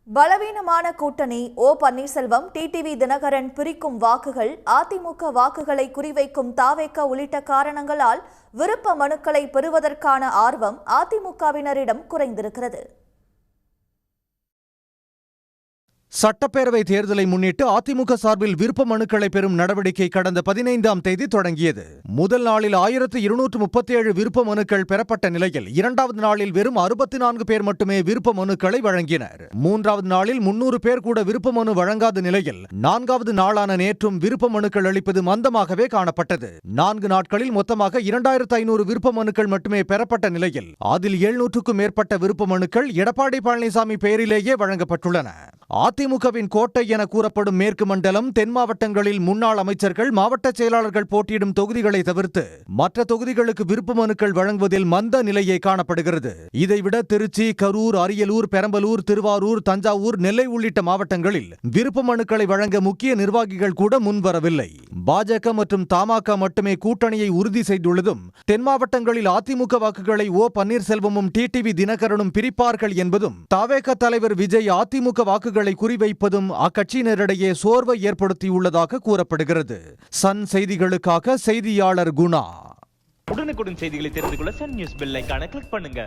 பலவீனமான கூட்டணி ஓ பன்னீர்செல்வம், டிடிவி தினகரன் பிரிக்கும் வாக்குகள், அதிமுக வாக்குகளை குறிவைக்கும் தாவேக உள்ளிட்ட காரணங்களால் விருப்ப மனுக்களை பெறுவதற்கான ஆர்வம் அதிமுகவினரிடம் குறைந்திருக்கிறது. சட்டப்பேரவை தேர்தலை முன்னிட்டு அதிமுக சார்பில் விருப்ப மனுக்களை பெறும் நடவடிக்கை கடந்த 15ஆம் தேதி தொடங்கியது. முதல் நாளில் 1237 விருப்ப மனுக்கள் பெறப்பட்ட நிலையில் 2வது நாளில் வெறும் 64 பேர் மட்டுமே விருப்ப மனுக்களை வழங்கினர். 3வது நாளில் 300 பேர் கூட விருப்ப மனு வழங்காத நிலையில் 4வது நாளான நேற்றும் விருப்ப மனுக்கள் அளிப்பது மந்தமாகவே காணப்பட்டது. 4 நாட்களில் மொத்தமாக 2500 விருப்ப மனுக்கள் மட்டுமே பெறப்பட்ட நிலையில் அதில் 700க்கும் மேற்பட்ட விருப்ப மனுக்கள் எடப்பாடி பழனிசாமி பெயரிலேயே வழங்கப்பட்டுள்ளன. அதிமுகவின் கோட்டை என கூறப்படும் மேற்கு மண்டலம், தென் மாவட்டங்களில் முன்னாள் அமைச்சர்கள், மாவட்ட செயலாளர்கள் போட்டியிடும் தொகுதிகளை தவிர்த்து மற்ற தொகுதிகளுக்கு விருப்ப மனுக்கள் வழங்குவதில் மந்த நிலையே காணப்படுகிறது. இதைவிட திருச்சி, கரூர், அரியலூர், பெரம்பலூர், திருவாரூர், தஞ்சாவூர், நெல்லை உள்ளிட்ட மாவட்டங்களில் விருப்ப மனுக்களை வழங்க முக்கிய நிர்வாகிகள் கூட முன்வரவில்லை. பாஜக மற்றும் தமாக மட்டுமே கூட்டணியை உறுதி செய்துள்ளதும், தென் மாவட்டங்களில் அதிமுக வாக்குகளை ஓ பன்னீர்செல்வமும் டிடிவி தினகரனும் பிரிப்பார்கள் என்பதும், தாவேக தலைவர் விஜய் அதிமுக வாக்குகளை குறிவைப்பதும் அக்கட்சியினரிடையே சோர்வை ஏற்படுத்தியுள்ளதாக கூறப்படுகிறது. சன் செய்திகளுக்காக செய்தியாளர் குணா. உடனுக்குடன் செய்திகளை தெரிந்து கொள்ள சன் நியூஸ் பெல் ஐகானை கிளிக் பண்ணுங்க.